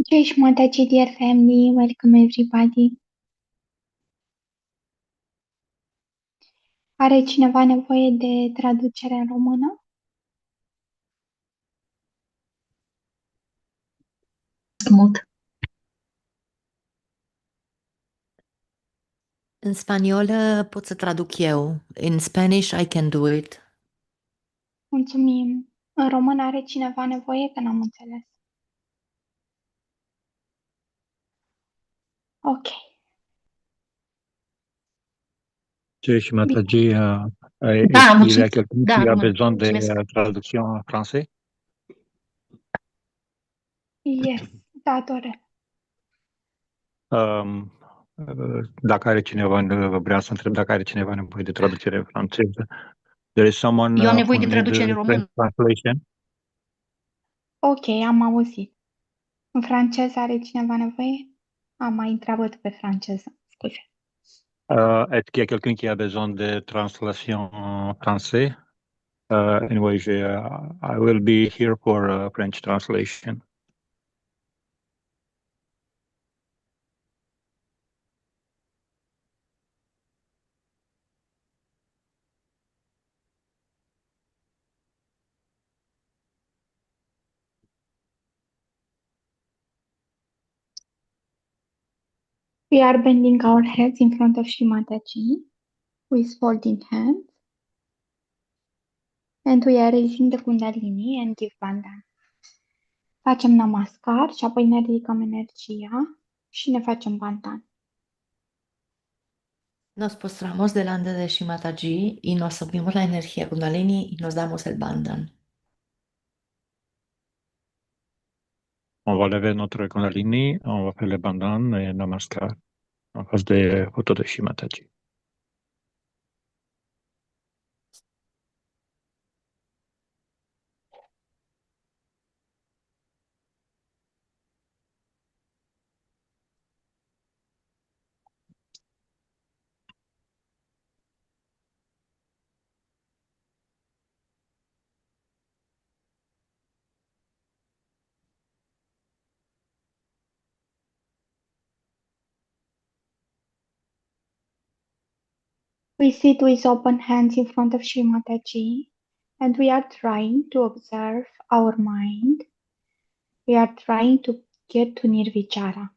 Jesh Mataji, dear family, welcome everybody. Are cineva nevoie de traducere în română? Mut. În spaniolă pot să traduc eu. In Spanish I can do it. Mulțumim. În română are cineva nevoie? Că n-am înțeles. Ok. Chez Mataji, Da, il y a mulțumesc. quelqu'un Da, qui a român. besoin de Mulțumesc. traduction en français? Yes, da, doresc. Um, Dacă are cineva, vreau să întreb dacă are cineva nevoie de traducere în franceză. There is someone Eu am nevoie who de need traducere în French român. translation? Ok, am auzit. În franceză are cineva nevoie? Mai întreabă tu pe franceză. Scuze. Est-ce qu'il y a quelqu'un qui a besoin de translation en français? Anyway, I will be here for French translation. We are bending our heads in front of Shri Mataji with folding hands. And we are raising the Kundalini and give bandhan. Facem namaskar și apoi ne ridicăm energia și ne facem bandhan. Nos postramos delante de Shimataji y nos subimos la energía Kundalini y nos damos el bandhan. On va lever notre Kundalini, on va faire le bandhan et namaskar en face des photos de Shimataji. We sit with open hands in front of Shri Mataji and we are trying to observe our mind. We are trying to get to Nirvichara.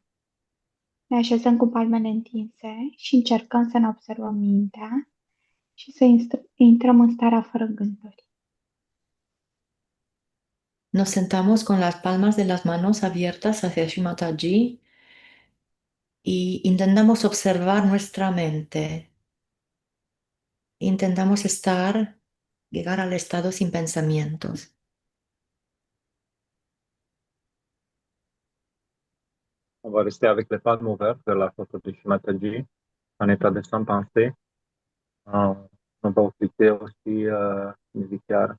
Ne așezăm cu palmele întinse și încercăm să ne observăm mintea și să intrăm în starea fără gânduri. Nos sentamos con las palmas de las manos abiertas hacia Shimataji y intentamos observar nuestra mente. Intentamos llegar al estado sin pensamientos. On va rester avec les palmes ouvertes de la photo de Shimataji, en état de sans pensée. On va appliquer aussi une vicaire.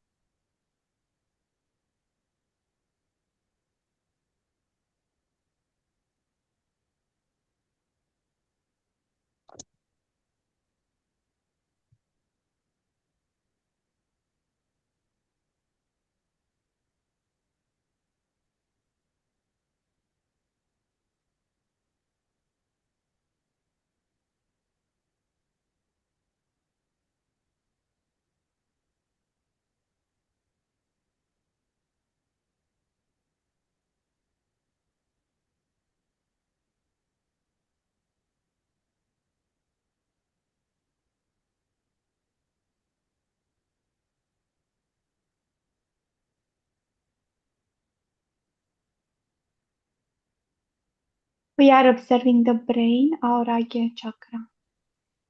We are observing the brain, our Agya chakra.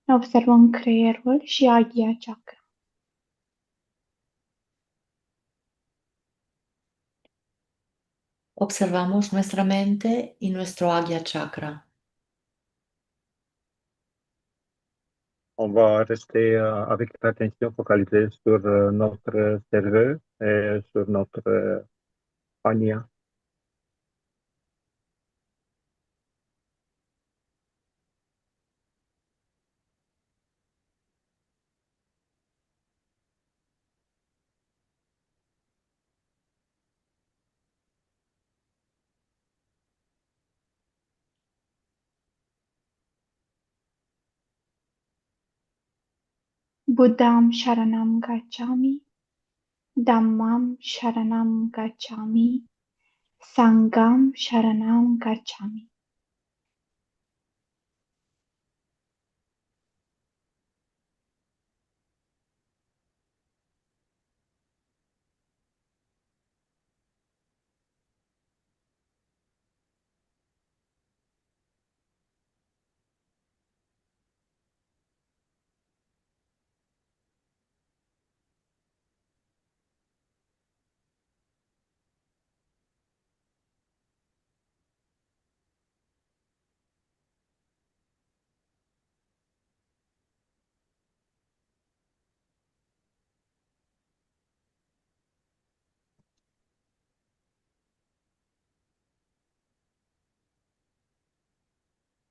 Ne observăm creierul și Agya chakra. Observamos nuestra mente y nuestro Agya Chakra. On va rester avec l'attention focalisée sur notre cerveau et sur notre ania. Buddham Sharanam Gacchami, Dhammam Sharanam Gacchami, Sangham Sharanam Gacchami.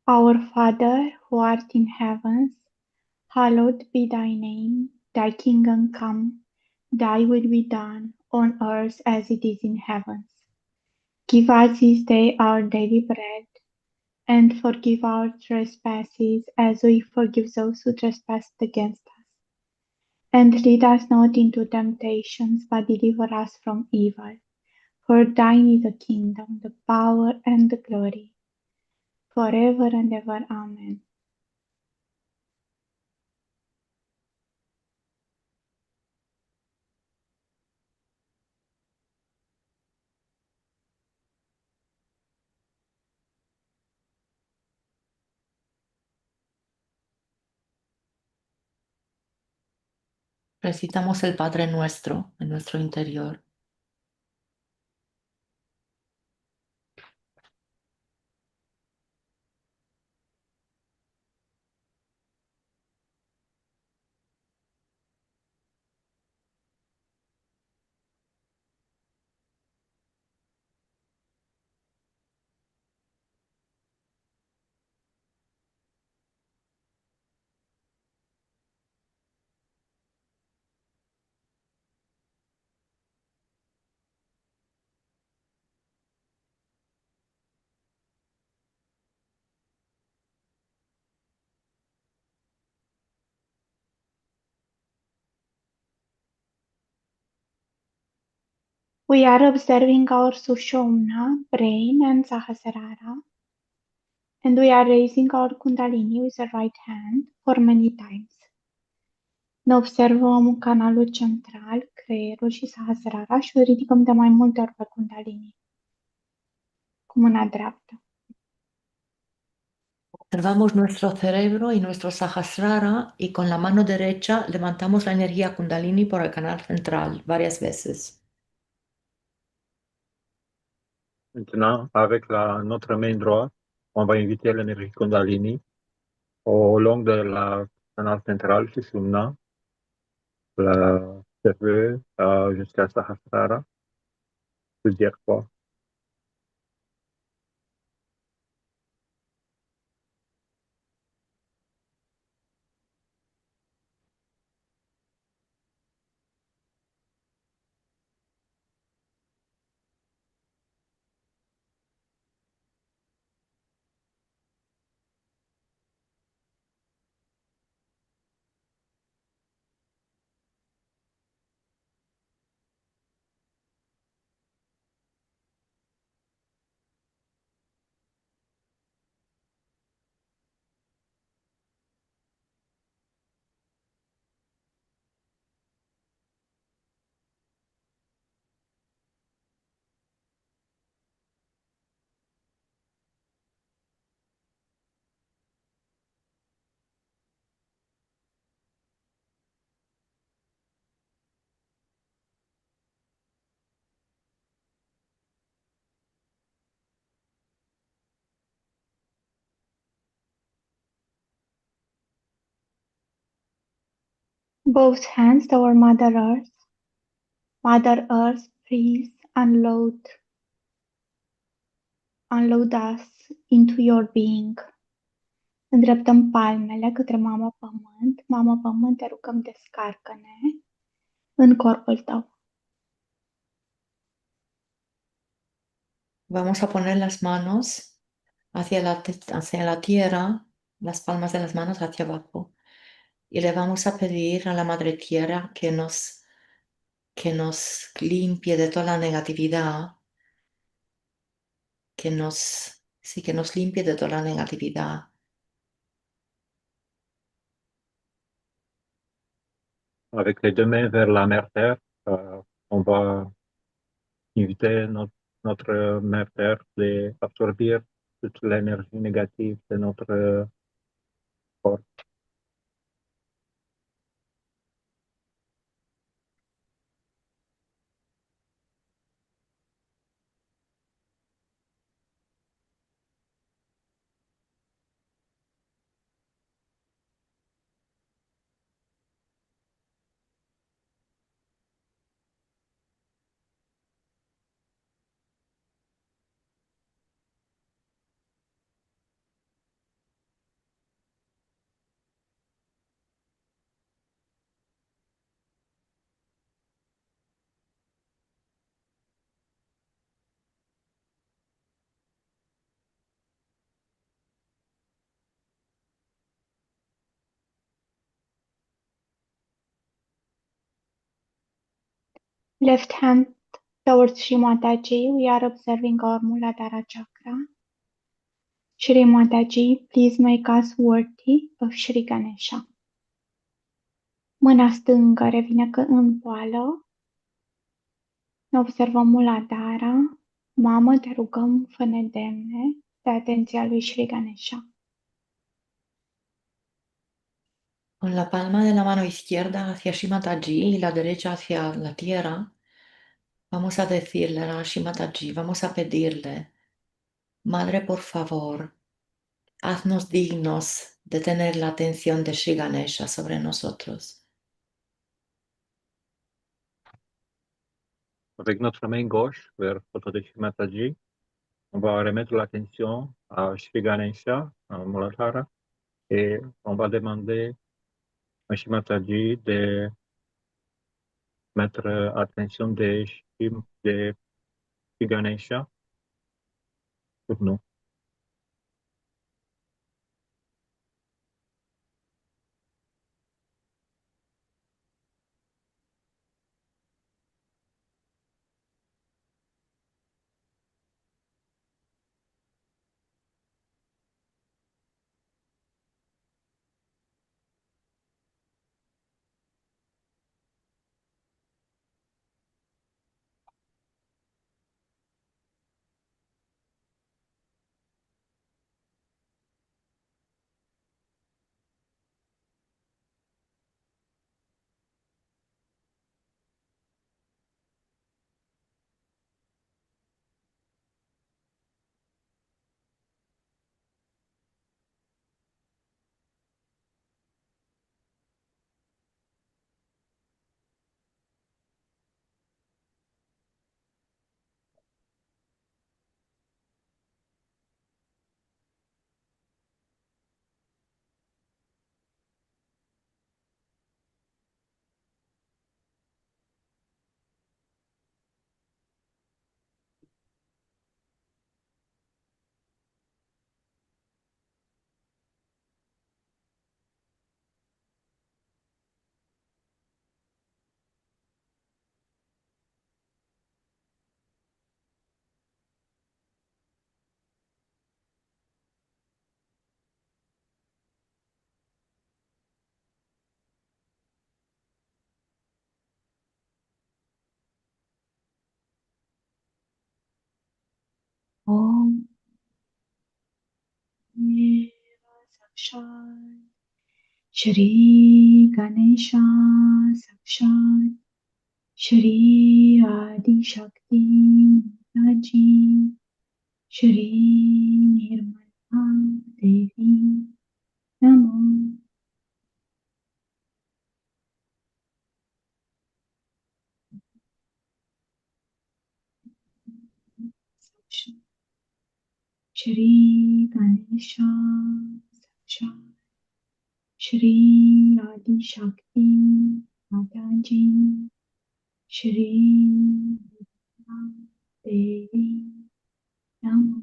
Our Father, who art in heavens, hallowed be thy name. Thy kingdom come, thy will be done, on earth as it is in heaven. Give us this day our daily bread, and forgive our trespasses as we forgive those who trespass against us. And lead us not into temptations, but deliver us from evil. For thine is the kingdom, the power, and the glory, forever and ever. Amen. Recitamos el Padre Nuestro en nuestro interior. We are observing our Sushumna, brain, and Sahasrara, and we are raising our Kundalini with the right hand for many times. Ne observăm canalul central, creierul și Sahasrara și o ridicăm de mai multe ori pe Kundalini, cu mâna dreaptă. Observamos nuestro cerebro y nuestro sahasrara y con la mano derecha levantamos la energía kundalini por el canal central varias veces. Maintenant, avec notre main droite, on va inviter l'énergie Kundalini au long de la canal central Sushumna, la cerveau jusqu'à Sahasrara, plusieurs fois. Both hands to our Mother Earth. Mother Earth, please unload us into your being. Îndreptăm palmele către Mama Pământ. Mama Pământ, te rugăm, descarcă-ne în corpul tău. Vamos a poner las manos hacia la tierra, las palmas de las manos hacia abajo. y le vamos a pedir a la Madre Tierra que nos limpie de toda la negatividad, sí, que nos limpie de toda la negatividad. Avec les deux mains vers la mère Terre, on va inviter notre mère Terre d'absorber toute l'énergie négative de notre corps. Left hand towards Shri Mataji. We are observing our Muladhara chakra. Shri Mataji, please make us worthy of Shri Ganesha. Mâna stângă revine în poală. Ne observăm Muladhara. Mamă, te rugăm, fă-ne demne de atenția lui Shri Ganesha. Con la palma de la mano izquierda hacia Shimataji y la derecha hacia la tierra, vamos a decirle a Shimataji, vamos a pedirle, Madre, por favor, haznos dignos de tener la atención de Shri Ganesha sobre nosotros. Avec notre main gauche vers Photo de Shimataji, on va remettre l'attention à Shri Ganesha, à Muladhara, et on va demander à Shimataji de mettre attention de Shri Ganesha sur nous. Om Sakshat Shri Ganesha Sakshat Shri Adi Shakti Mataji Shri Nirmala Devi Namo. Shri Ganesha Sakshat Shri Adi Shakti Mataji Shri Nirmala Devi Namo.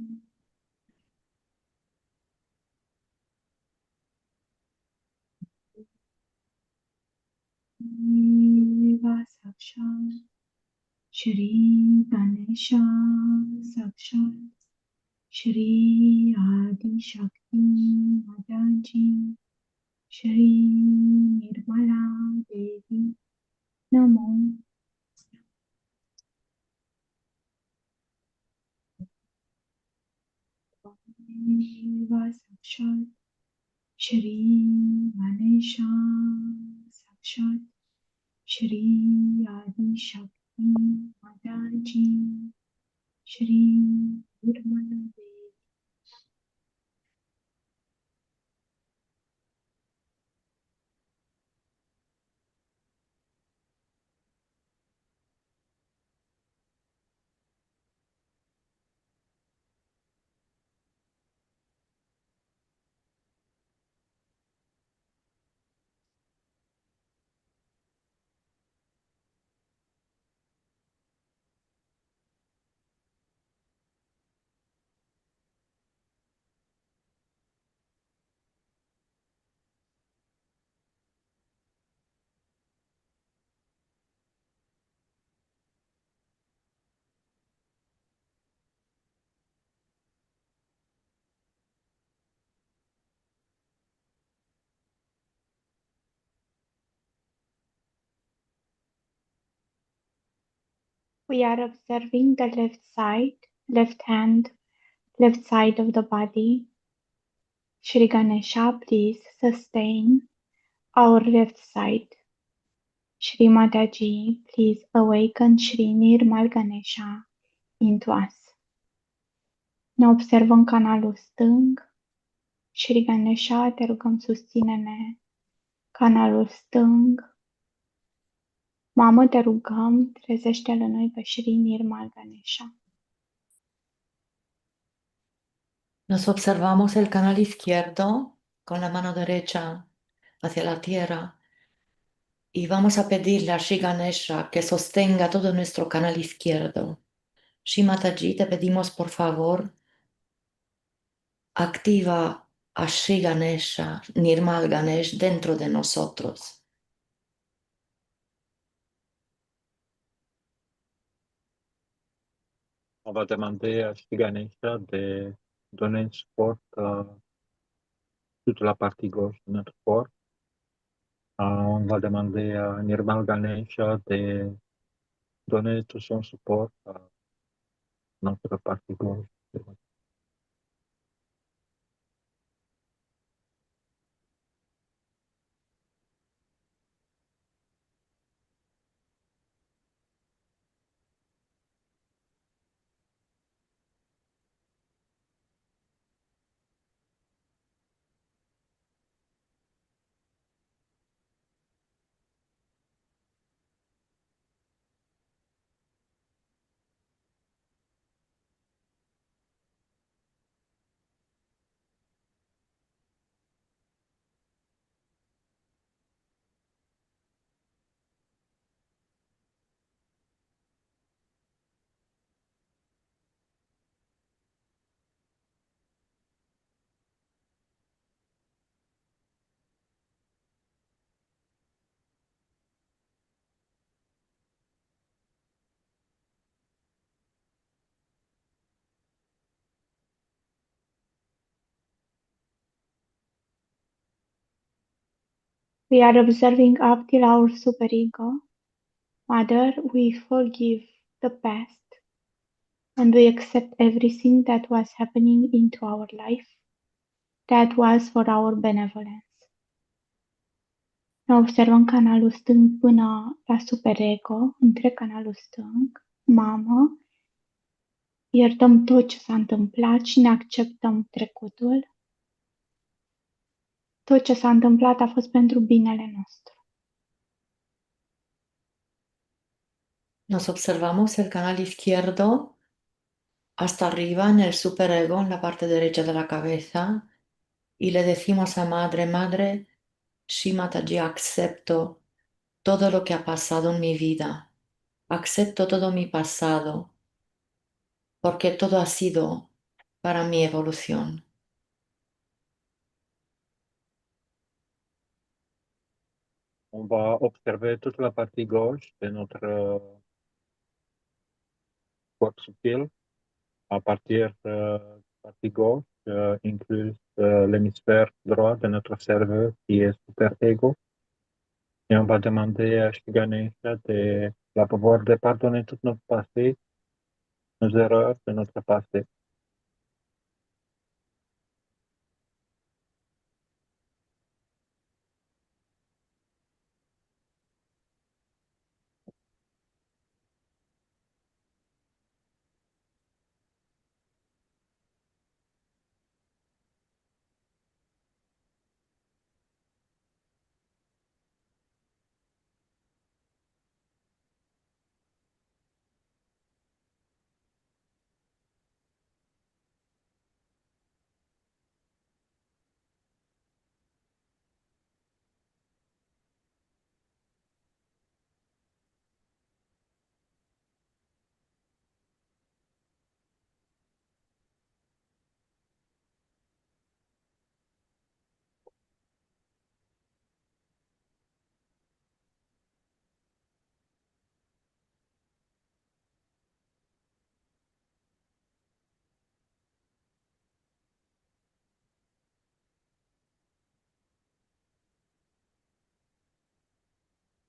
Sakshat Shri Ganesha Sakshat Shri Adi Shakti Mataji Shri Nirmala Devi Namo. Deva Sakshat Shri Ganesha Sakshat Shri Adi Shakti Mataji Shri Nirmala Devi. We are observing the left hand, left side of the body. Shri Ganesha, please sustain our left side. Shri Mataji, please awaken Shri Nirmal Ganesha into us. Ne observăm canalul stâng. Shri Ganesha, te rugăm susține-ne canalul stâng. Mamă, te rugăm, trezește-l în noi pe Shri Nirmal Ganesha. Nos observamos el canal izquierdo con la mano derecha hacia la tierra y vamos a pedirle a Shri Ganesha que sostenga todo nuestro canal izquierdo. Shri Mataji, te pedimos por favor, activa a Shri Ganesha, Nirmal Ganesh dentro de nosotros. On va demander à Shri Ganesha de donner un support à toute la partie gauche de notre corps. On va demander à Nirmal Ganesha de donner tout son support à notre partie gauche. We are observing up till our superego. Mother, we forgive the past and we accept everything that was happening into our life that was for our benevolence. Ne observăm canalul stâng până la superego, între canalul stâng. Mamă, iertăm tot ce s-a întâmplat și ne acceptăm trecutul. Tot ce s-a întâmplat a fost pentru binele nostru. Nos observamos el canal izquierdo hasta arriba en el superego, en la parte derecha de la cabeza, y le decimos a Madre, Madre, Shri Mataji, acepto todo lo que ha pasado en mi vida, acepto todo mi pasado, porque todo ha sido para mi evolución. on va observer toute la partie gauche de notre corps subtil à partir de la partie gauche, inclus l'hémisphère droit de notre cerveau qui est super ego. Et on va demander à Shri Ganesha de la pouvoir de pardonner tout notre passé, nos erreurs de notre passé.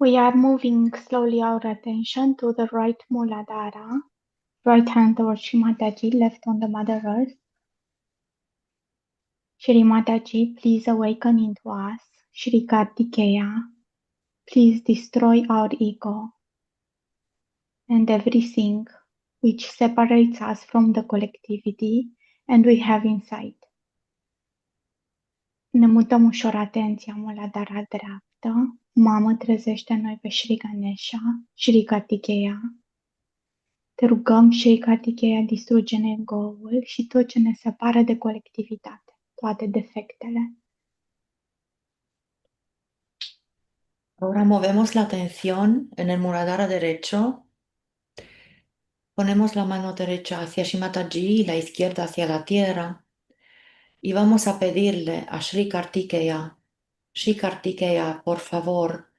We are moving slowly our attention to the right Muladhara, right hand towards Shri Mataji, left on the Mother Earth. Shri Mataji, please awaken into us. Shri Kartikeya, please destroy our ego and everything which separates us from the collectivity and we have inside. Ne mutăm ușor atenția Muladhara dreaptă. Mamă, trezește noi pe Shri Ganesha, Shri Kartikeya. Te rugăm, Shri Kartikeya, distruge-ne ego-ul și tot ce ne separă de colectivitate, toate defectele. Ahora movemos la atención en el Muladhara derecho. Ponemos la mano derecha hacia Shimataji y la izquierda hacia la tierra. Y vamos a pedirle a Shri Kartikeya, por favor,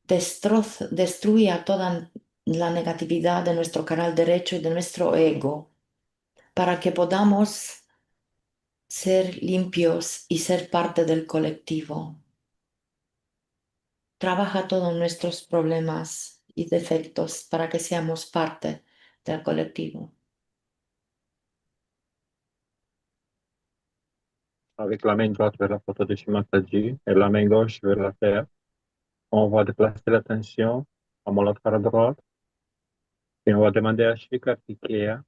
destruya toda la negatividad de nuestro canal derecho y de nuestro ego, para que podamos ser limpios y ser parte del colectivo. Trabaja todos nuestros problemas y defectos para que seamos parte del colectivo. Avec la main droite vers la photo de Shimataji et la main gauche vers la terre, on va déplacer l'attention à Muladhara droite et on va demander à Shri Kartikeya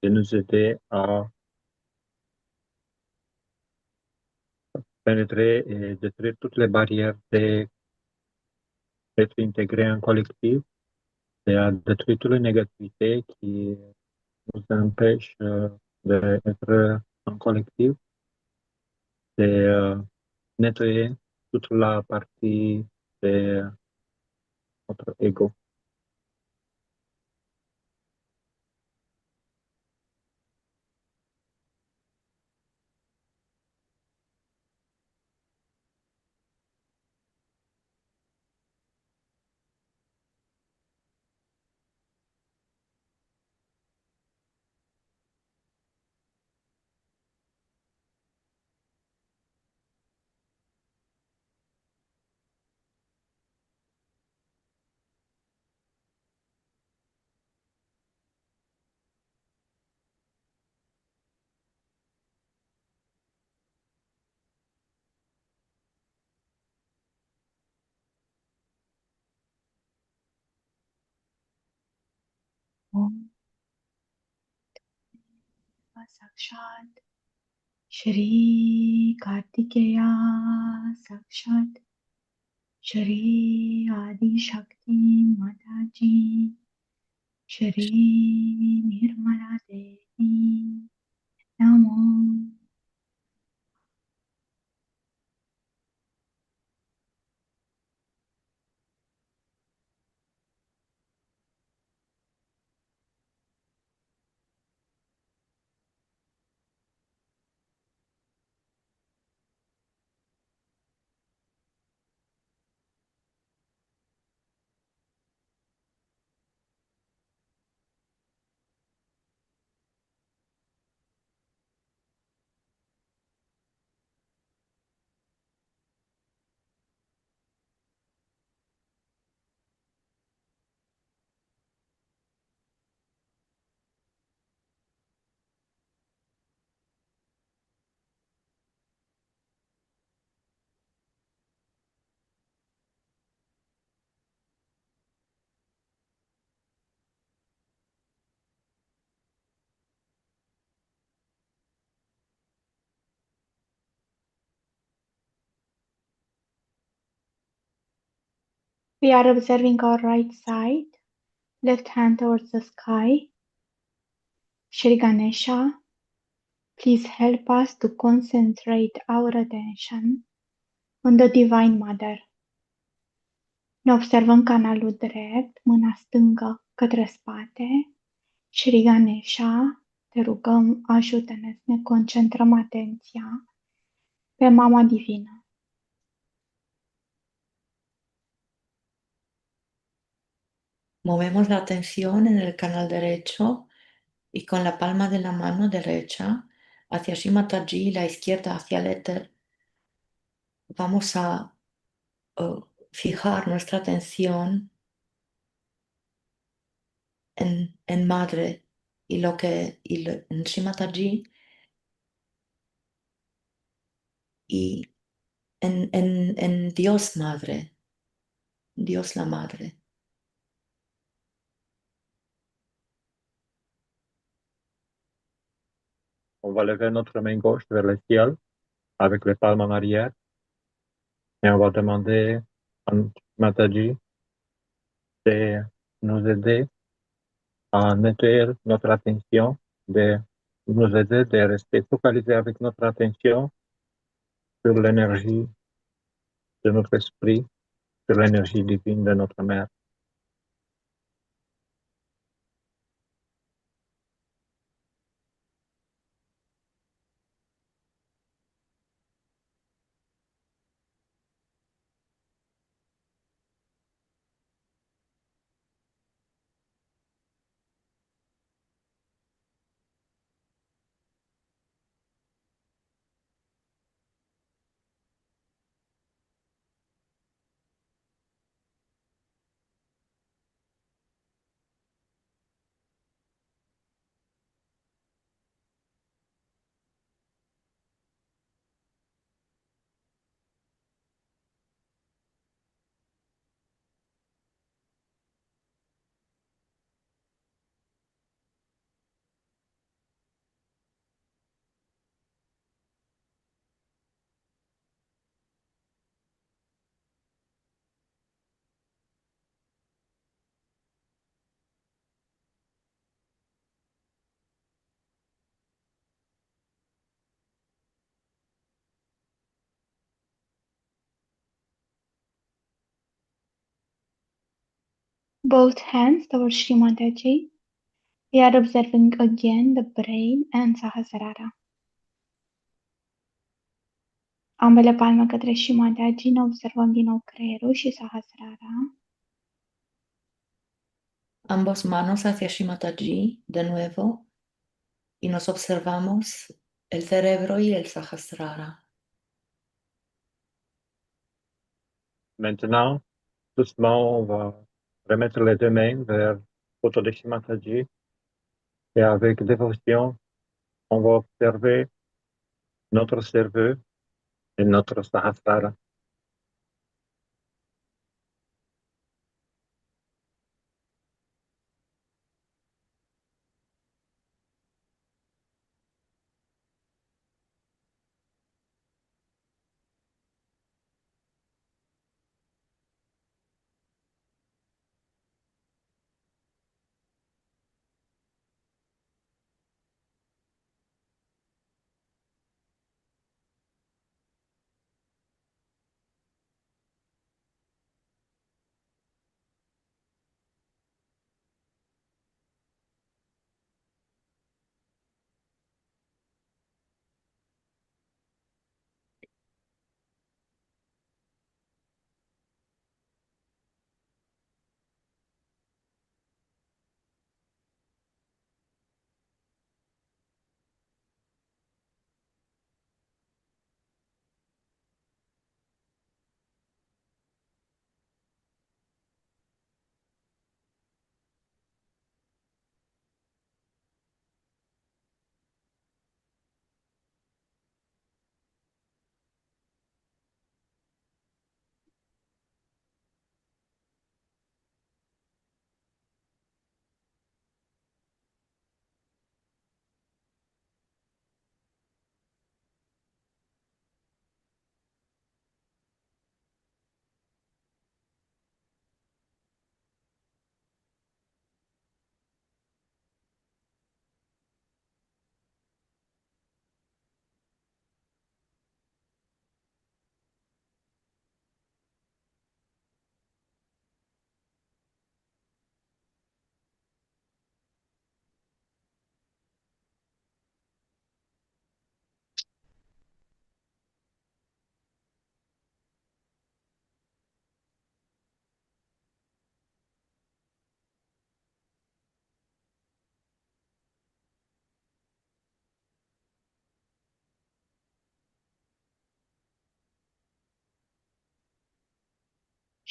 de nous aider à pénétrer et détruire toutes les barrières d'être intégré en collectif et à détruire toutes les négativités qui nous empêchent d'être en collectif et nettoyer toute la partie de notre ego. Om Sakshat Shri Kartikeya Sakshat Shri Adi Shakti Mataji Shri Nirmala Devi Namo. We are observing our right side, left hand towards the sky. Shri Ganesha, please help us to concentrate our attention on the Divine Mother. Ne observăm canalul drept, mâna stângă către spate. Shri Ganesha, te rugăm, ajută-ne să ne concentrăm atenția pe Mama Divină. Movemos la atención en el canal derecho y con la palma de la mano derecha hacia Shimataji y la izquierda hacia el éter. Vamos a fijar nuestra atención en Madre en Shimataji y en Dios Madre, Dios la Madre. On va lever notre main gauche vers le ciel avec les palmes en arrière et on va demander à Mataji de nous aider à nettoyer notre attention, de nous aider de rester focalisés avec notre attention sur l'énergie de notre esprit, sur l'énergie divine de notre mère. Both hands towards Shri Mataji. We are observing again the brain and Sahasrara. Ambele palme către Shri Mataji, ne observăm din nou creierul și Sahasrara. Ambos manos hacia Shimataji de nuevo y nos observamos el cerebro y el Sahasrara. Maintenant, doucement, on va remettre les deux mains vers autour de Shimataji et avec dévotion, on va observer notre cerveau et notre Sahasrara.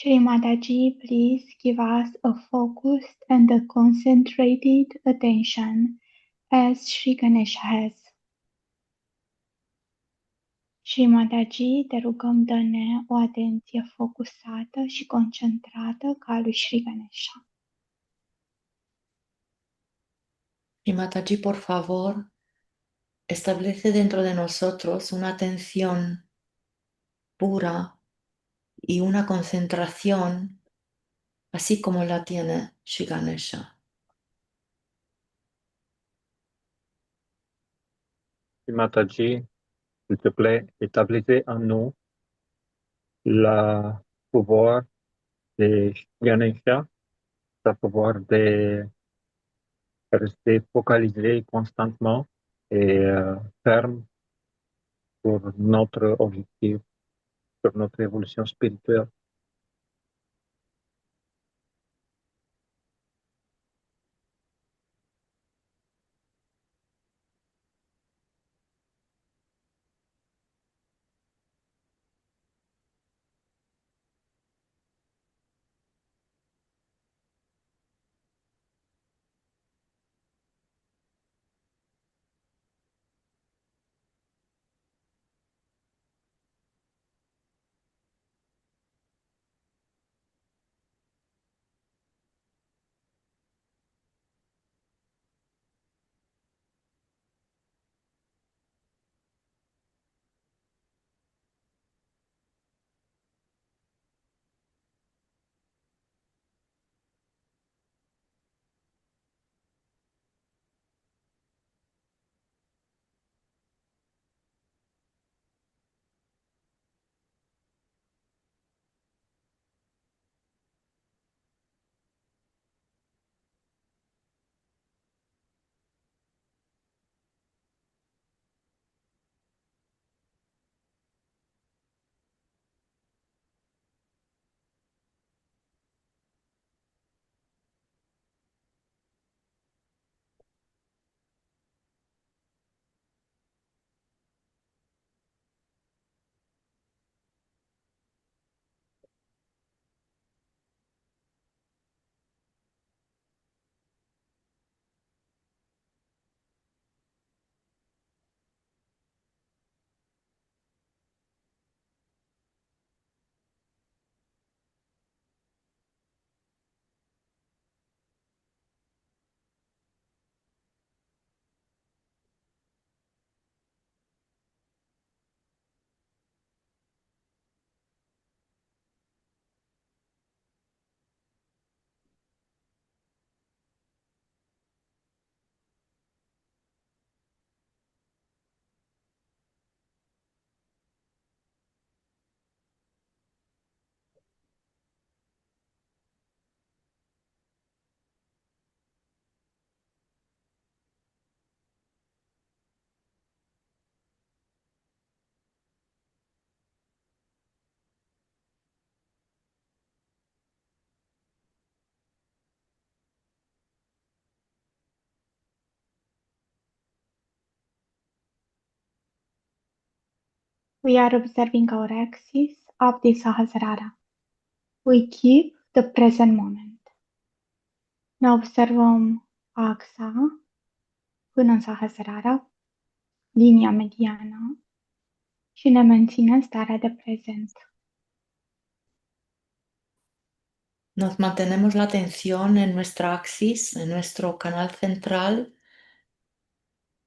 Shri Mataji, please give us a focused and a concentrated attention as Shri Ganesha has. Shri Mataji, te rugăm, dă-ne o atenție focusată și concentrată ca a lui Shri Ganesha. Y Mataji, por favor, establece dentro de nosotros una atención pura y una concentración, así como la tiene Shri Ganesha. Mataji, s'il te plaît, établissez en nous le pouvoir de Ganesha, le pouvoir de rester focalisé constamment et ferme sur notre objectif, sur notre évolution spirituelle. We are observing our axis of the Sahasrara. We keep the present moment. Ne observăm axa până în Sahasrara, linia mediană, și ne menținem starea de prezent. Nos mantenemos la atención en nuestra axis, en nuestro canal central,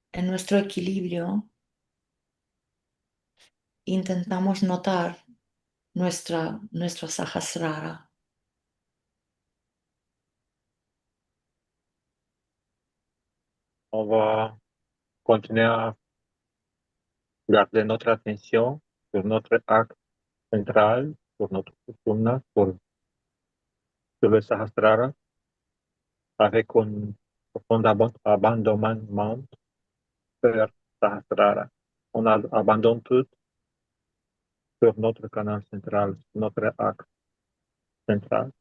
en nuestro equilibrio. Intentamos notar nuestra sahasrara. On va continuer à garder notre attention sur notre axe central, sur notre Sushumna, sur le Sahasrara, avec un profond abandonnement vers Sahasrara. On abandonne tout sur notre canal central, notre axe central.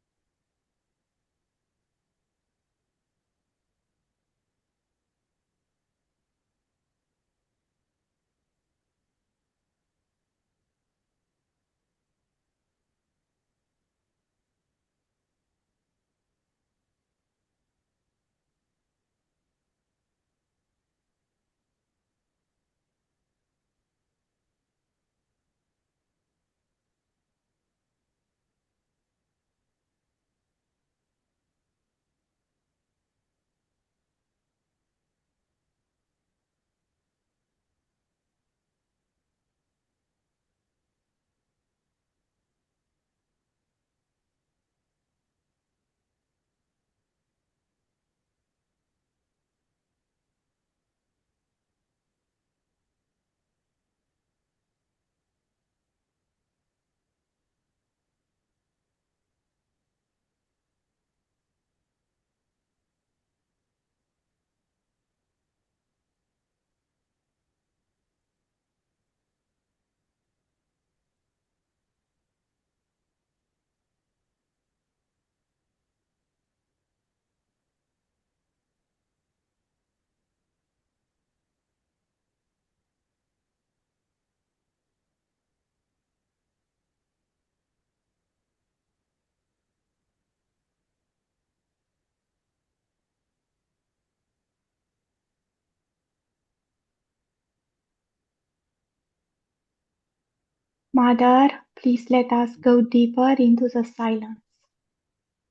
Mother, please let us go deeper into the silence.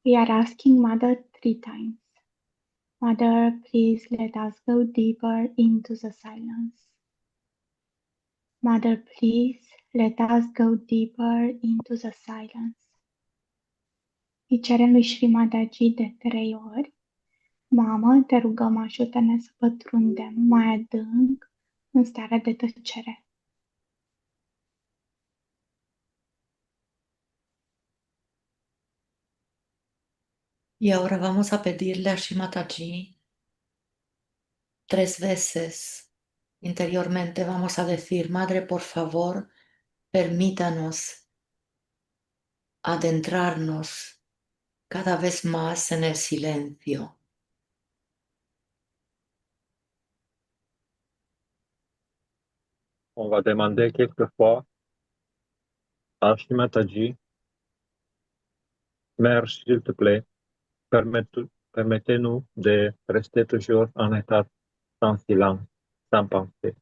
We are asking Mother 3 times. Mother, please let us go deeper into the silence. Mother, please let us go deeper into the silence. Îi cerem lui Shri Mataji de 3 ori. Mamă, te rugăm, ajută-ne să pătrundem mai adânc în starea de tăcere. Y ahora vamos a pedirle a Shimataji 3 veces. Interiormente vamos a decir, Madre, por favor, permítanos adentrarnos cada vez más en el silencio. On va demander quelquefois à Shimataji, Mère, s'il te plaît, permettez-nous de rester toujours en état sans silence, sans pensée.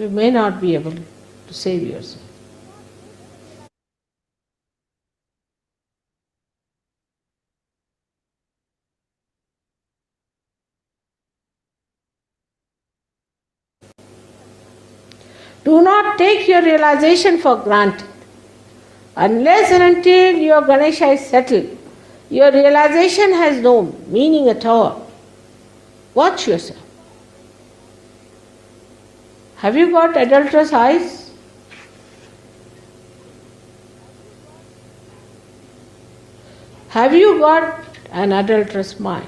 you may not be able to save yourself. Do not take your realization for granted. Unless and until your Ganesha is settled, your realization has no meaning at all. Watch yourself. Have you got adulterous eyes? Have you got an adulterous mind?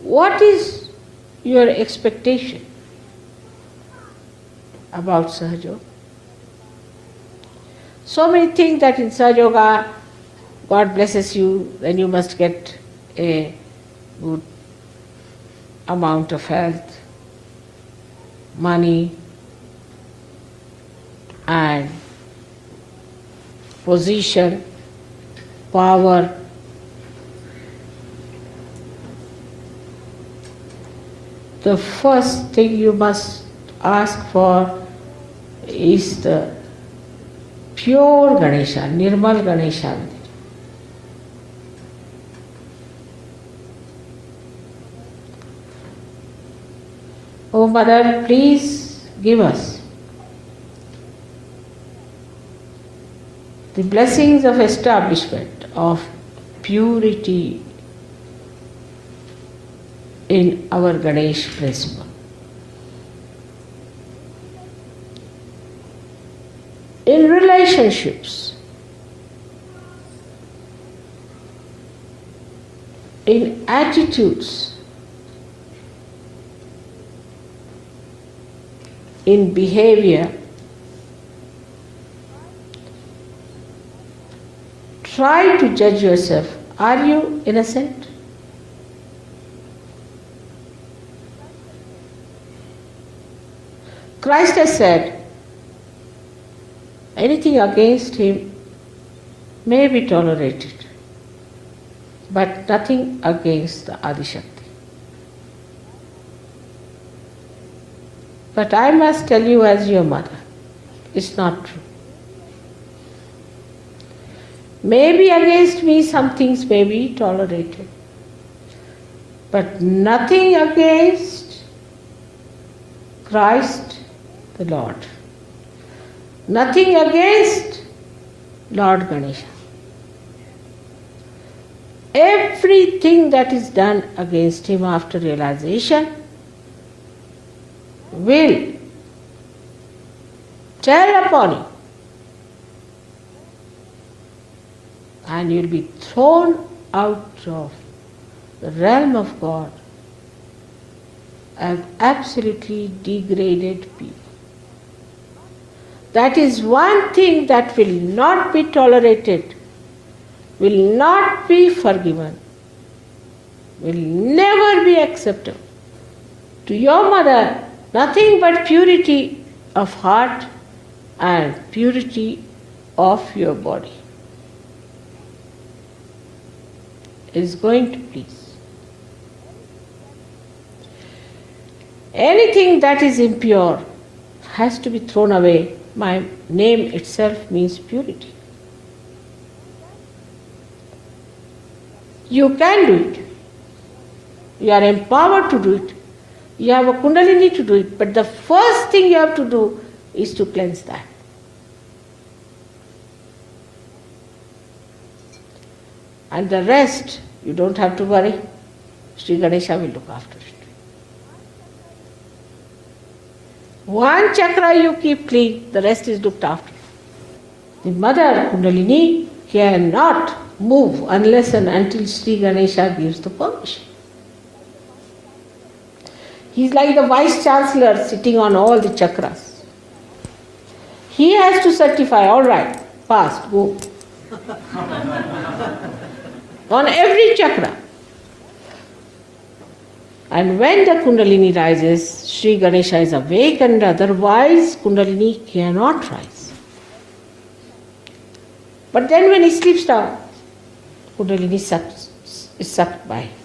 What is your expectation about Sahaja? So many think that in Sahaja Yoga, God blesses you, then you must get a good amount of health, money, and position, power. The first thing you must ask for is the pure Ganesha, Nirmal Ganesha. Oh Mother, please give us the blessings of establishment of purity in our Ganesh principle. In relationships, in attitudes, in behavior, try to judge yourself. Are you innocent? Christ has said, anything against him may be tolerated, but nothing against the Adishakti. But I must tell you as your mother, it's not true. Maybe against me some things may be tolerated, but nothing against Christ the Lord. Nothing against Lord Ganesha. Everything that is done against him after realization will tell upon you, and you will be thrown out of the realm of God as absolutely degraded people. That is one thing that will not be tolerated, will not be forgiven, will never be acceptable. To your mother, nothing but purity of heart and purity of your body is going to please. Anything that is impure has to be thrown away. My name itself means purity. You can do it. You are empowered to do it. You have a Kundalini to do it. But the first thing you have to do is to cleanse that. And the rest, you don't have to worry. Sri Ganesha will look after it. One chakra you keep clean, the rest is looked after. The mother Kundalini cannot move unless and until Sri Ganesha gives the permission. He is like the Vice Chancellor sitting on all the chakras. He has to certify, all right, passed, go. On every chakra. And when the Kundalini rises, Sri Ganesha is awakened, otherwise Kundalini cannot rise. But then when he sleeps down, Kundalini is sucked by him.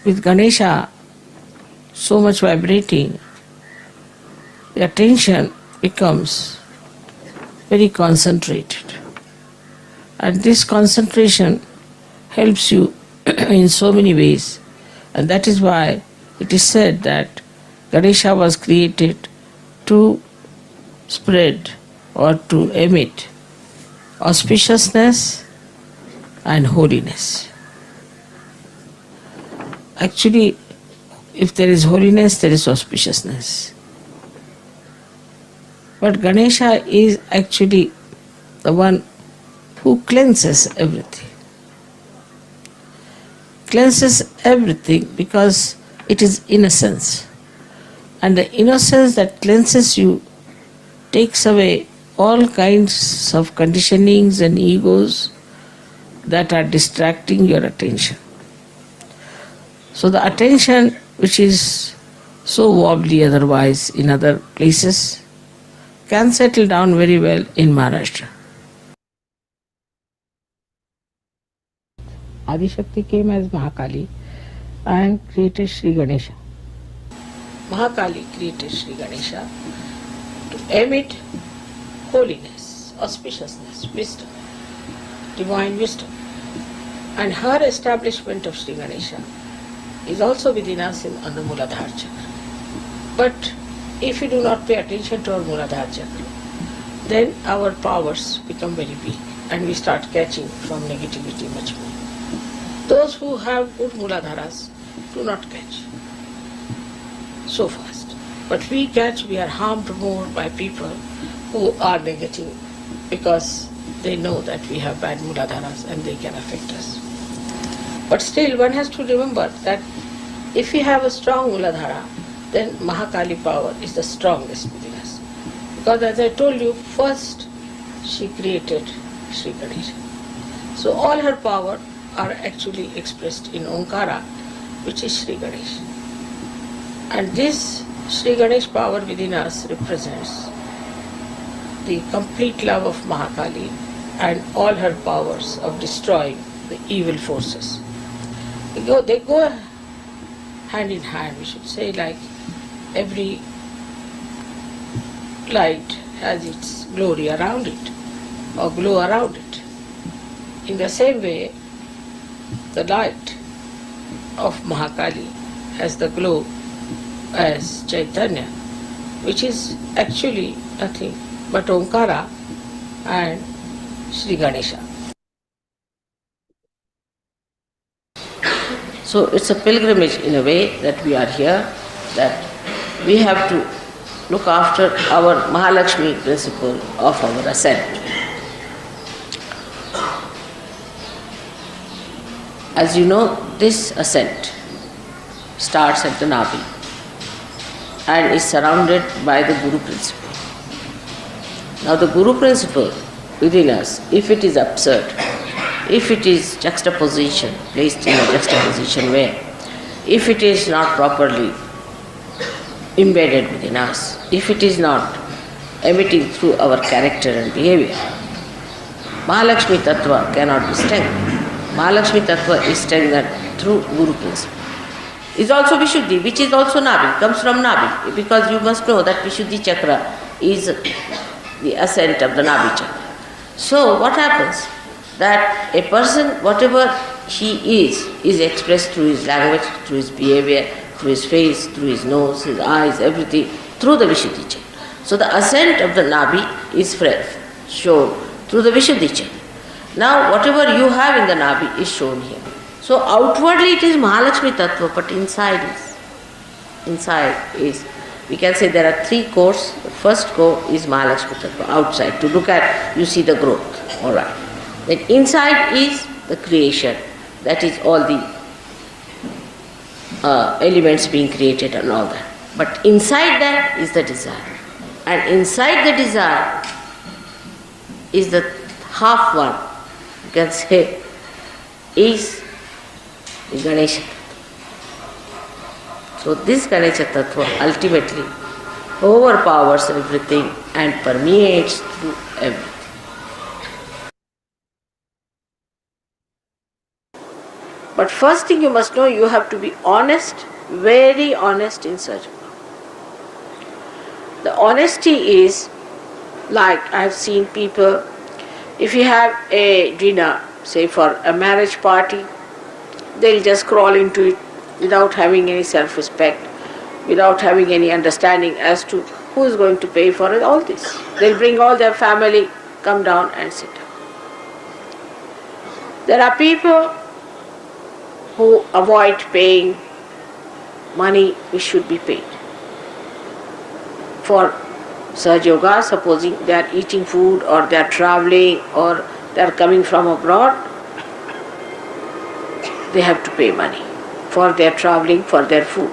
with Ganesha so much vibrating, the attention becomes very concentrated. And this concentration helps you in so many ways. And that is why it is said that Ganesha was created to spread or to emit auspiciousness and holiness. Actually, if there is holiness, there is auspiciousness. But Ganesha is actually the one who cleanses everything. Cleanses everything because it is innocence. And the innocence that cleanses you takes away all kinds of conditionings and egos that are distracting your attention. So the attention which is so wobbly otherwise in other places can settle down very well in Maharashtra. Adi Shakti came as Mahakali and created Sri Ganesha. Mahakali created Sri Ganesha to emit holiness, auspiciousness, wisdom, divine wisdom. And her establishment of Sri Ganesha is also within us on the Muladhara chakra. But if we do not pay attention to our Muladhara chakra, then our powers become very weak and we start catching from negativity much more. Those who have good Muladharas do not catch so fast. But we are harmed more by people who are negative because they know that we have bad Muladharas and they can affect us. But still one has to remember that if we have a strong Muladhara, then Mahakali power is the strongest within us. Because as I told you, first she created Sri Ganesha. So all her power are actually expressed in Omkara, which is Sri Ganesh. And this Sri Ganesh power within us represents the complete love of Mahakali and all her powers of destroying the evil forces. They go hand in hand, we should say, like every light has its glory around it or glow around it. In the same way, the light of Mahakali has the glow as Chaitanya, which is actually nothing but Omkara and Sri Ganesha. So it's a pilgrimage in a way that we are here, that we have to look after our Mahalakshmi principle of our ascent. As you know, this ascent starts at the Nabi and is surrounded by the Guru principle. Now the Guru principle within us, if it is absurd, if it is juxtaposition, placed in a juxtaposition way, if it is not properly embedded within us, if it is not emitting through our character and behavior, Mahalakshmi Tattva cannot be strengthened. Mahalakshmi Tattva is strengthened through Guru principle. Is also Vishuddhi, which is also Nabi, comes from Nabi, because you must know that Vishuddhi chakra is the ascent of the Nabi chakra. So what happens? That a person, whatever he is expressed through his language, through his behavior, through his face, through his nose, his eyes, everything, through the Vishuddhi chakra. So the ascent of the Nabi is shown through the Vishuddhi chakra. Now whatever you have in the Nabi is shown here. So outwardly it is Mahalakshmi Tattva, but inside is, we can say there are three cores. The first core is Mahalakshmi Tattva, outside. To look at, you see the growth, alright. Then inside is the creation, that is all the elements being created and all that. But inside that is the desire. And inside the desire is the half one, you can say, is the Ganesha Tattva. So this Ganesha Tattva ultimately overpowers everything and permeates through everything. But first thing you must know, you have to be honest, very honest in Sahaja. The honesty is like I have seen people, if you have a dinner, say for a marriage party, they'll just crawl into it without having any self-respect, without having any understanding as to who is going to pay for it, all this. They'll bring all their family, come down and sit. There are people who avoid paying money which should be paid. For Sahaja Yoga, supposing they are eating food or they are traveling or they are coming from abroad, they have to pay money for their traveling, for their food.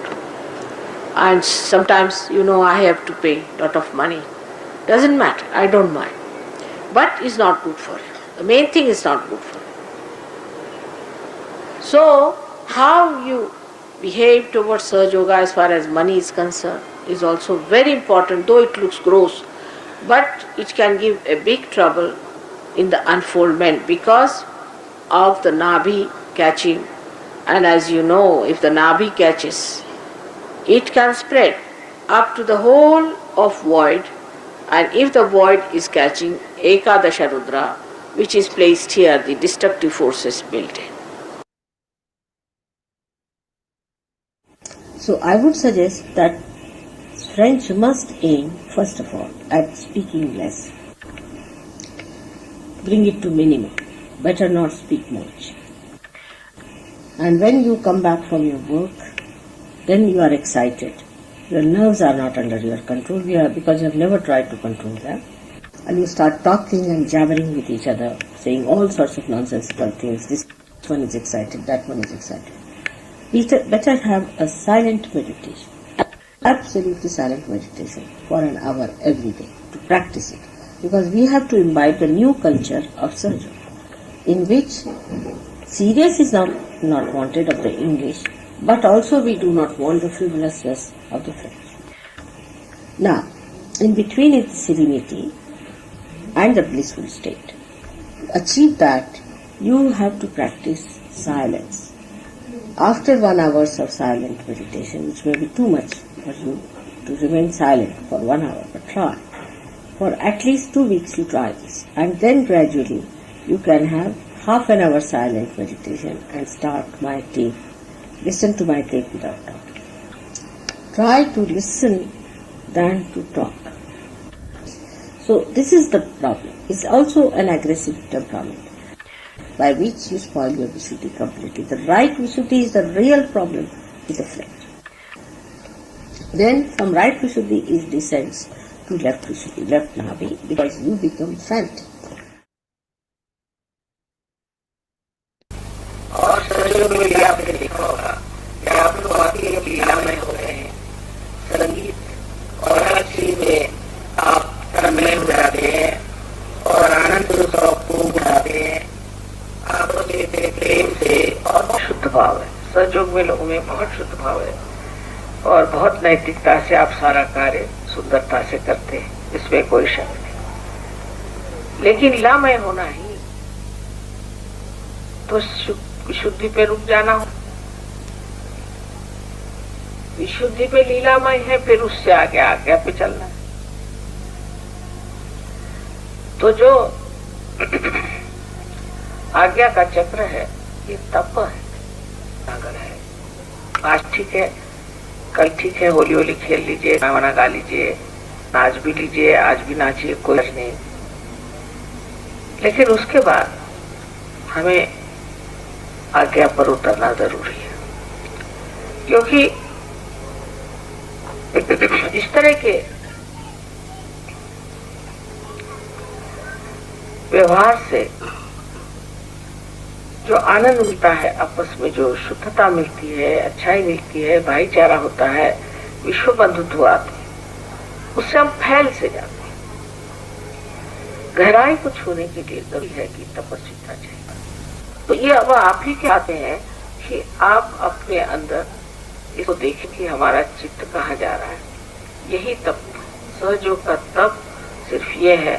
And sometimes, I have to pay a lot of money. Doesn't matter, I don't mind. But it's not good for you. The main thing is not good for you. So, how you behave towards Sahaja Yoga as far as money is concerned is also very important, though it looks gross, but it can give a big trouble in the unfoldment because of the Nabhi catching. And as you know, if the Nabhi catches, it can spread up to the whole of void, and if the void is catching Ekadasha Rudra, which is placed here, the destructive forces built in. So I would suggest that French must aim, first of all, at speaking less. Bring it to minimum. Better not speak much. And when you come back from your work, then you are excited. Your nerves are not under your control because you have never tried to control them. And you start talking and jabbering with each other, saying all sorts of nonsensical things. This one is excited, that one is excited. Better have a silent meditation, absolutely silent meditation for an hour every day to practice it. Because we have to imbibe the new culture of Sahaja, in which serious is not wanted of the English, but also we do not want the frivolousness of the French. Now, in between is serenity and the blissful state. To achieve that, you have to practice silence. After 1 hour of silent meditation, which may be too much for you to remain silent for 1 hour, but try. For at least 2 weeks you try this, and then gradually you can have half an hour silent meditation and start my tape. Listen to my tape without talking. Try to listen than to talk. So this is the problem. It's also an aggressive temperament by which you spoil your Visuddhi completely. The right Visuddhi is the real problem with the French. Then from right Visuddhi it descends to left Visuddhi, left Nabhi, because you become frantic. और सहयोग में भी आपने देखा होगा कि आप लोग वाकई अब लीलामय हो रहे हैं। संगीत और हर चीज में आप तन्मय हो जाते हैं और आनंद उत्सव को उठाते हैं। आप उसके प्रेम से और बहुत शुद्ध भाव है। सहयोग में लोगों में बहुत शुद्ध भाव है और बहुत नैतिकता से आप सारा कार्य सुंदरता से करते हैं, इसमें कोई शक नहीं। लेकिन लीलामय होना ही तो विशुद्धि पे रुक जाना हो। विशुद्धि पे लीलामय है, फिर उससे आगे आज्ञा पे चलना है। तो जो आज्ञा का चक्र है ये तप है, सागर है। आज ठीक है, कल ठीक है, होली होली खेल लीजिए, गाना गा लीजिए, नाच भी लीजिए, आज भी नाचिए, कोई नहीं। लेकिन उसके बाद हमें आज्ञा पर उतरना जरूरी है, क्योंकि इस तरह के व्यवहार से जो आनंद मिलता है, आपस में जो शुद्धता मिलती है, अच्छाई मिलती है, भाईचारा होता है, विश्व बंधुत्व आते हैं, उससे हम फैल से जाते हैं। गहराई को छूने के लिए जरूरी है कि तपस्विता चाहिए। तो ये अब आप ही के आते हैं कि आप अपने अंदर इसको देखें कि हमारा चित्त कहाँ जा रहा है। यही तप, सहयोग का तप सिर्फ ये है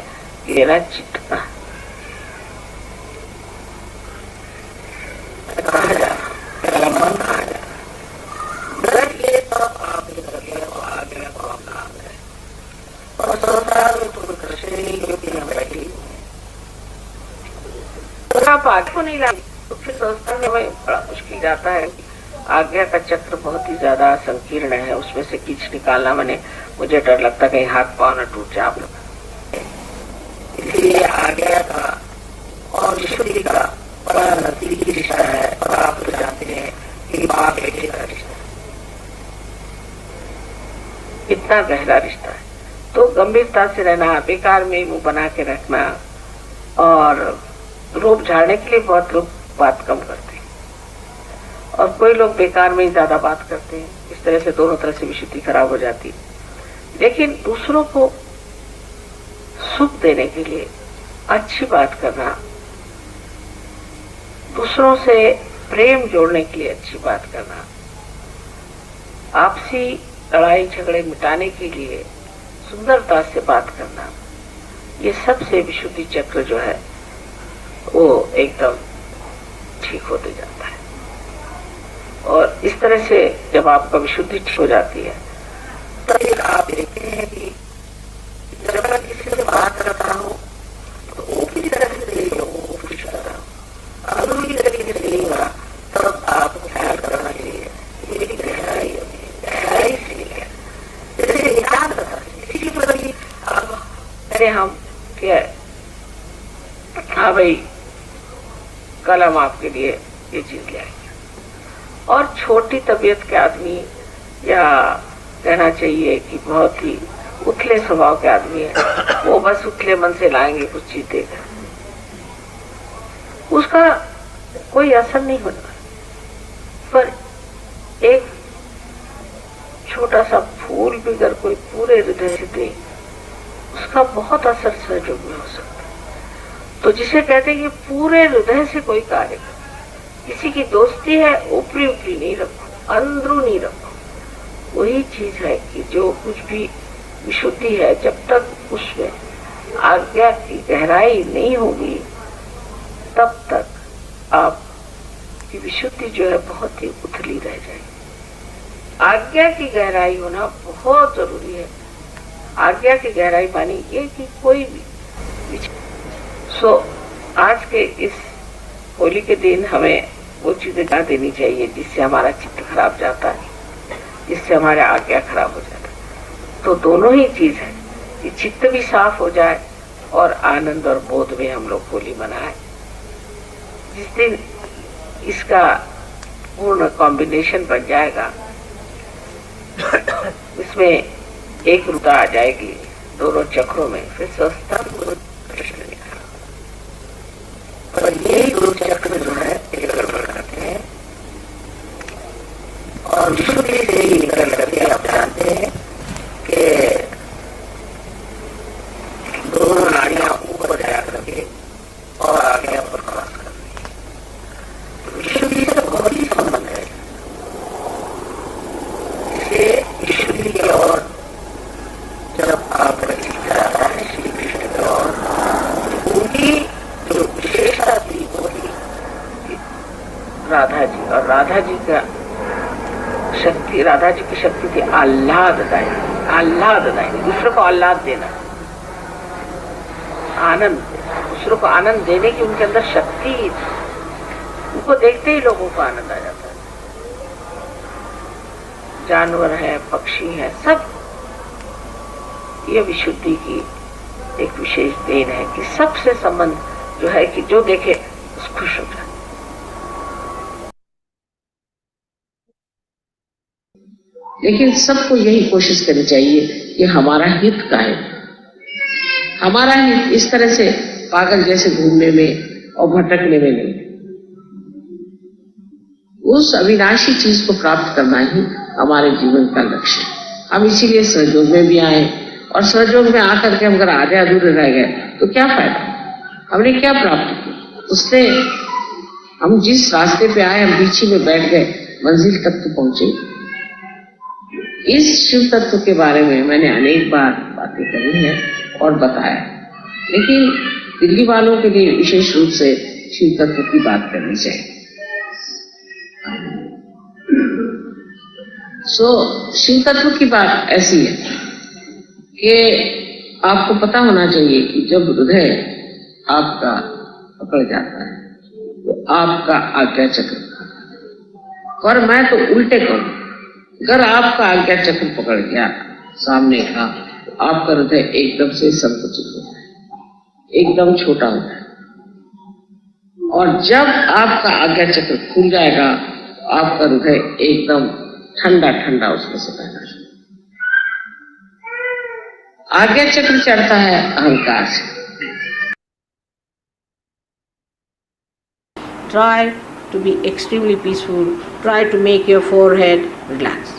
कि मेरा चित्त कहाँ जा रहा है। और संसार में तो कृष्ण नहीं क्योंकि हम बैठे तो आप आगे को नहीं लाए तो फिर संसार में हमें बड़ा मुश्किल जाता है। आज्ञा का चक्र बहुत ही ज्यादा संकीर्ण है, उसमें से खींच निकालना मुझे डर लगता है कहीं हाथ पाँव न टूट जाए आप लोग। इसलिए आज्ञा का और विशुद्धि का बड़ा नजदीकी रिश्ता है। और आप तो जानते हैं कि बाप बेटे का रिश्ता कितना गहरा रिश्ता है। तो गंभीरता से रहना, बेकार में मुंह बना के रखना, और रोब झाड़ने के लिए बहुत लोग बात कम करते हैं और कोई लोग बेकार में ही ज्यादा बात करते हैं। इस तरह से दोनों तरह से विशुद्धि खराब हो जाती है। लेकिन दूसरों को सुख देने के लिए अच्छी बात करना, दूसरों से प्रेम जोड़ने के लिए अच्छी बात करना, आपसी लड़ाई झगड़े मिटाने के लिए सुंदरता से बात करना, ये सबसे विशुद्धि चक्र जो है वो एकदम ठीक होते जाता है। और इस तरह से जब आपका विशुद्धि ठीक हो जाती है तब आप देखते हैं कि जब मैं किसी से बात करता हूँ तो वो किसी तरह से नहीं हो, वो खुश कर रहा हूँ, अंदरूनी तरीके से नहीं हो रहा, तब आपको ख्याल करना चाहिए मेरी गहराई गहराई से जैसे निकाल करता है किसी की पता नहीं। अब अरे हम क्या, हाँ भाई कल हम आपके लिए ये चीज ले आएंगे। और छोटी तबीयत के आदमी, या कहना चाहिए कि बहुत ही उथले स्वभाव के आदमी है, वो बस उथले मन से लाएंगे कुछ चीज देकर, उसका कोई असर नहीं होता। पर एक छोटा सा फूल भी अगर कोई पूरे हृदय से दे उसका बहुत असर सहयोग में हो सकता है। तो जिसे कहते हैं कि पूरे हृदय से कोई कार्य कर, किसी की दोस्ती है ऊपरी ऊपरी नहीं रखो, अंदरूनी रखो। वही चीज है कि जो कुछ भी विशुद्धि है, जब तक उसमें आज्ञा की गहराई नहीं होगी तब तक आपकी विशुद्धि जो है बहुत ही उथली रह जाएगी। आज्ञा की गहराई होना बहुत जरूरी है। आज्ञा की गहराई मानी ये कि कोई भी आज के इस होली के दिन हमें वो चीजें ना देनी चाहिए जिससे हमारा चित्त खराब जाता है, जिससे हमारा आज्ञा खराब हो जाता है। तो दोनों ही चीज है कि चित्त भी साफ हो जाए और आनंद और बोध में हम लोग होली मनाएं। जिस दिन इसका पूर्ण कॉम्बिनेशन बन जाएगा, इसमें एक रुता आ जाएगी दोनों चक्रों में, फिर सस्ता प्रश्न निकला। और यही दो चक्र जो है गड़बड़ करते हैं और विशुद्धि से ही निकल करके आप जानते हैं कि दोनों नाड़ियां ऊपर जा करके और आगे पर क्रॉस कर रही है। विशुद्धि से बहुत ही संबंध है। इसलिए विशुद्धि की ओर जब आप जाता है श्री कृष्ण की ओर, उनकी जो विशेषता थी वो थी राधा जी, और राधा जी का शक्ति, राधा जी की शक्ति थी आह्लाददायी, आह्लाददायी, दूसरों को आह्लाद देना, आनंद, दूसरों को आनंद देने की उनके अंदर शक्ति थी। उनको देखते ही लोगों को आनंद आ जाता है। जानवर है, पक्षी है, सब ये विशुद्धि की एक विशेष देन है कि सबसे संबंध जो है कि जो देखे उस खुश हो जाए। लेकिन सबको यही कोशिश करनी चाहिए कि हमारा हित का है, हमारा हित इस तरह से पागल जैसे घूमने में और भटकने में नहीं। उस अविनाशी चीज को प्राप्त करना ही हमारे जीवन का लक्ष्य है। हम इसीलिए सहयोग में भी आए, और सहयोग में आकर के हम अगर आधे अधूरे रह गए तो क्या फायदा, हमने क्या प्राप्त किया उससे। हम जिस रास्ते पे आए हम बीच में बैठ गए, मंजिल तक तो पहुंचे। इस शिव तत्व के बारे में मैंने अनेक बार बातें करी है और बताया, लेकिन दिल्ली वालों के लिए विशेष रूप से शिव तत्व की बात करनी चाहिए। शिव तत्व की बात ऐसी है कि आपको पता होना चाहिए कि जब हृदय आपका पकड़ जाता है तो आपका आज्ञा चक्र, और मैं तो उल्टे कहूं, अगर आपका आज्ञा चक्र पकड़ गया सामने का, तो आपका हृदय एकदम से संकुचित हो जाए, एकदम छोटा हो जाए, और जब आपका आज्ञा चक्र खुल जाएगा आपका हृदय एकदम ठंडा ठंडा उसमें से पैदा है। आज्ञा चक्र चढ़ता है अहंकार से। Try to be extremely peaceful. Try to make your forehead relax.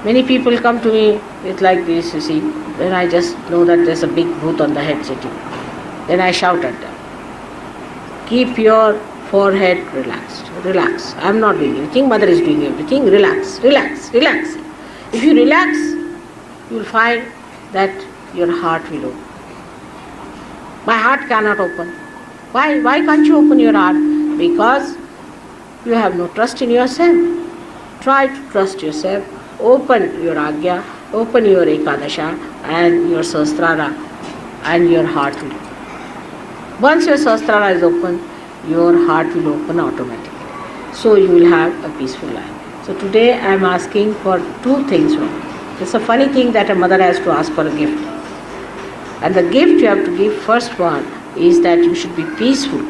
Many people come to me, it's like this, you see, when I just know that there's a big bhoot on the head sitting. Then I shout at them, keep your forehead relaxed. Relax. I'm not doing anything, mother is doing everything. Relax, relax, relax. If you relax, you will find that your heart will open. My heart cannot open. Why? Why can't you open your heart? Because you have no trust in yourself. Try to trust yourself. Open your Agya, open your Ekadasha and your Sahasrara, and your heart will open. Once your Sahasrara is open, your heart will open automatically. So you will have a peaceful life. So today I am asking for two things from you. It's a funny thing that a mother has to ask for a gift. And the gift you have to give, first one, is that you should be peaceful.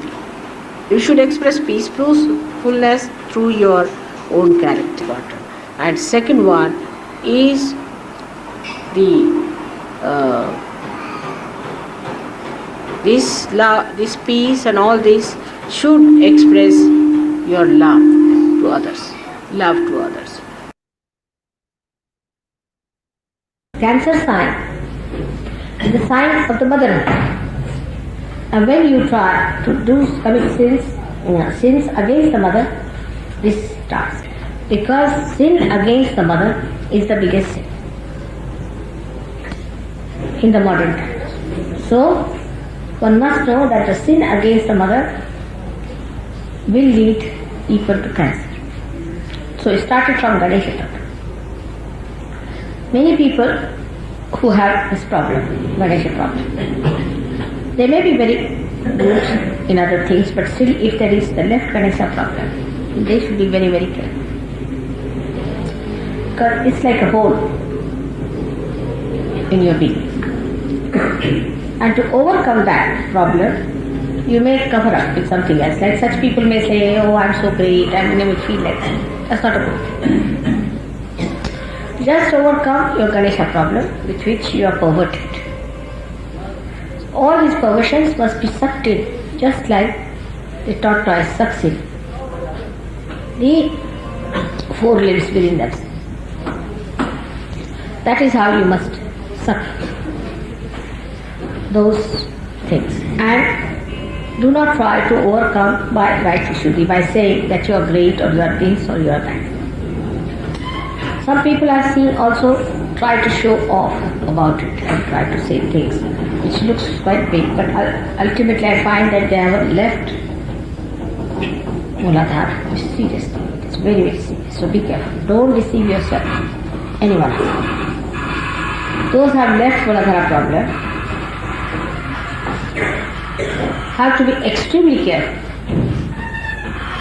You should express peacefulness through your own character. And second one is this love, this peace and all this should express your love to others. Love to others. Cancer sign is the sign of the mother. And when you try to commit sins against the mother, this starts. Because sin against the mother is the biggest sin in the modern times. So, one must know that the sin against the mother will lead people to cancer. So, it started from Ganesha. Many people who have this problem, Ganesha problem, they may be very good in other things, but still if there is the left Ganesha problem, they should be very, very careful. Because it's like a hole in your being. And to overcome that problem, you may cover up with something else. Like such people may say, oh, I'm so great, and they may feel like that. That's not a good thing. Just overcome your Ganesha problem with which you are perverted. All these perversions must be sucked in, just like the tortoise sucks in the four limbs within themselves. That is how you must suck those things. And do not try to overcome by Vaishuddhi, by saying that you are great or you are this or you are that. Some people I've seen also try to show off about it and try to say things which looks quite big, but ultimately I find that they have left Muladhara, which is serious. It's very, very serious. So be careful. Don't deceive yourself, anyone else. Those who have left Muladhara problem have to be extremely careful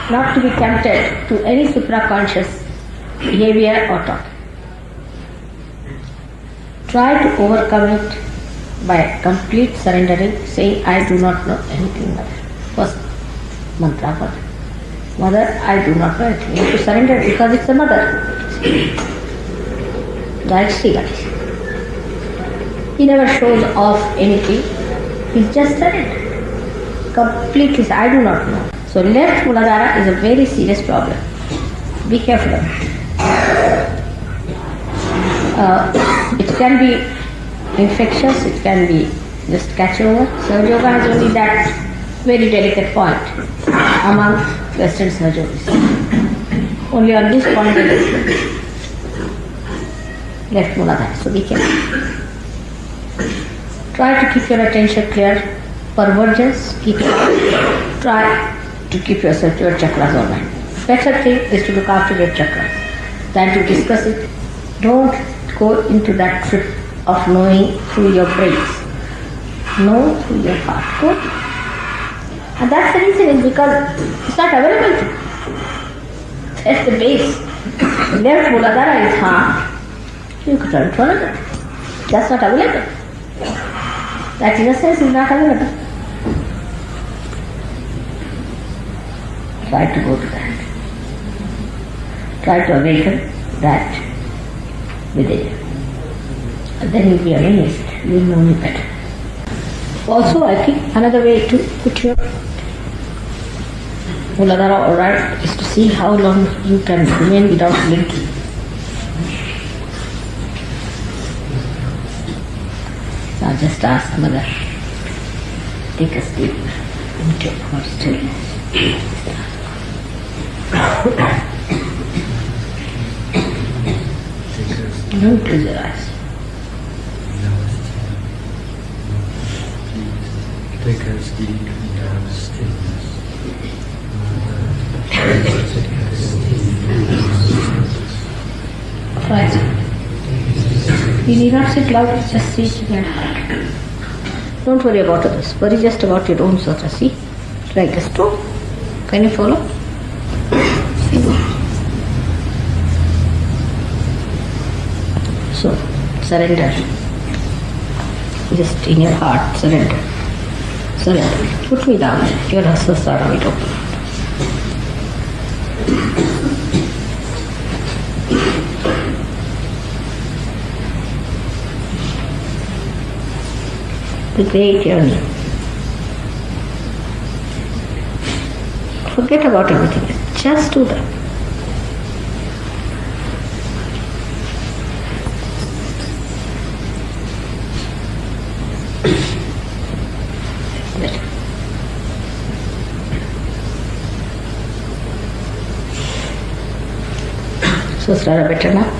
not to be tempted to any supraconscious behavior or thought. Try to overcome it by complete surrendering, saying, I do not know anything, Mother. First mantra for that. Mother, I do not know anything. You have to surrender because it's a mother. Like Sri Ganesh. He never shows off anything. He's just surrendered. Completely, I do not know. So left Muladhara is a very serious problem. Be careful of it. It can be infectious, it can be just catch over. Sahaja Yoga has only that very delicate point among Western Sahaja Yogis. Only on this point it is left Muladhara, so be careful. Try to keep your attention clear. Perversions, keep it out. Try to keep yourself to your chakras all night. Better thing is to look after your chakras than to discuss it. Don't go into that trip of knowing through your brains. Know through your heart. Good. And that's the reason is because it's not available to you. That's the base. Left Muladhara is heart. You could turn to another. That's not available. That innocence is not available. Try to go to that. Try to awaken that within you. And then you'll be amazed. You'll know me better. Also, I think another way to put your Muladhara alright is to see how long you can remain without blinking. So I'll just ask Mother, take us deep into her stillness. Don't close your eyes. Take us deep into our stillness. Right. You need not sit loud, just sit in your heart. Don't worry about others. Worry just about your own soul. See? Like a stone. Can you follow? So, surrender. Just in your heart, surrender. Surrender. Put me down. Your hustlers are wide open. The great journey. Forget about everything. Just do that. So, Srara, better now?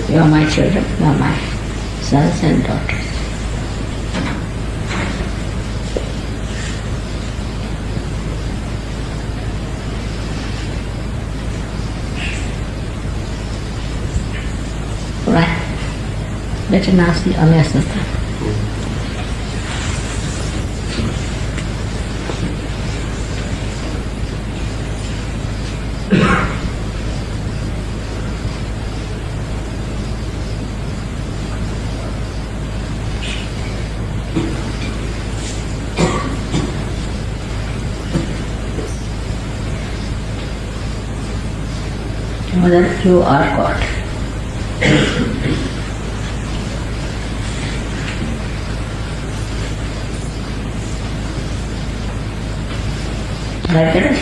You are my children, you are my sons and daughters. Right. Better now see Amyasnata. Mother, you are God. Like that?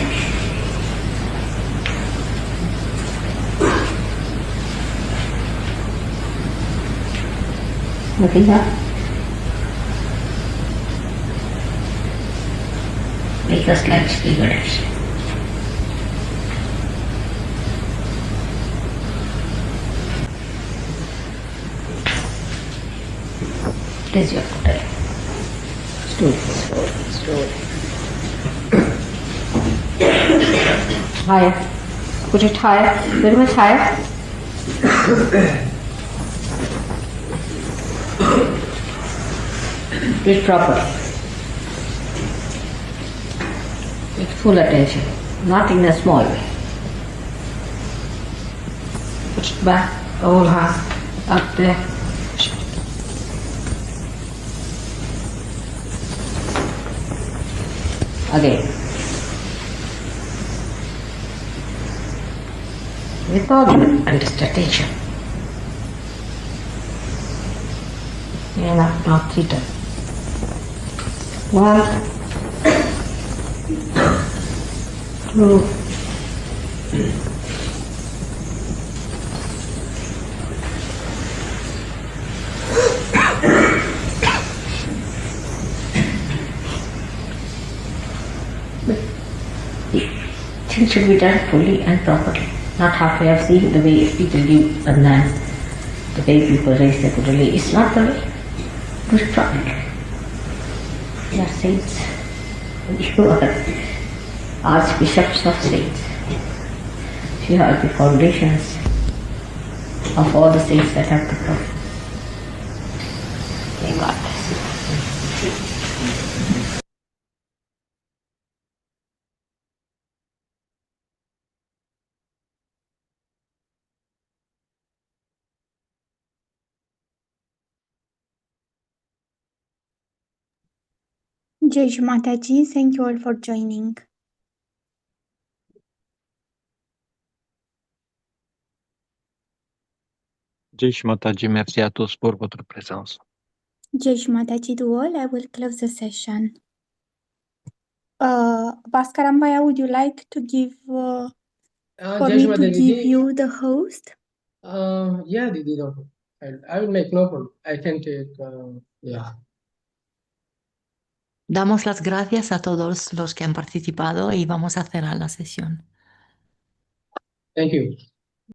Looking up. Make us like spirits. Raise your foot again. Slowly. Higher. Put it higher. Very much higher. Do it properly. With full attention. Not in a small way. Put it back. Whole hand. Up there. Again. With all and just attention. Yeah, not 3 times. 1, 2, 'Things should be done fully and properly, not halfway. I've seen the way people give and then the way people raise their kundalini. It's not the way. Do it properly. They are saints. You are archbishops of saints. You are the foundations of all the saints that have to come. May God bless you. Jai Shri Mataji, thank you all for joining. Jai Shri Mataji, merci à tous pour votre présence. Jai Shri Mataji to all. I will close the session. Bhaskarambaya, would you like to give for Jai me Shri to Mataji, give you the host? yeah, Didi, no problem. I will make no problem. I can take, yeah. Damos las gracias a todos los que han participado y vamos a cerrar la sesión. Thank you.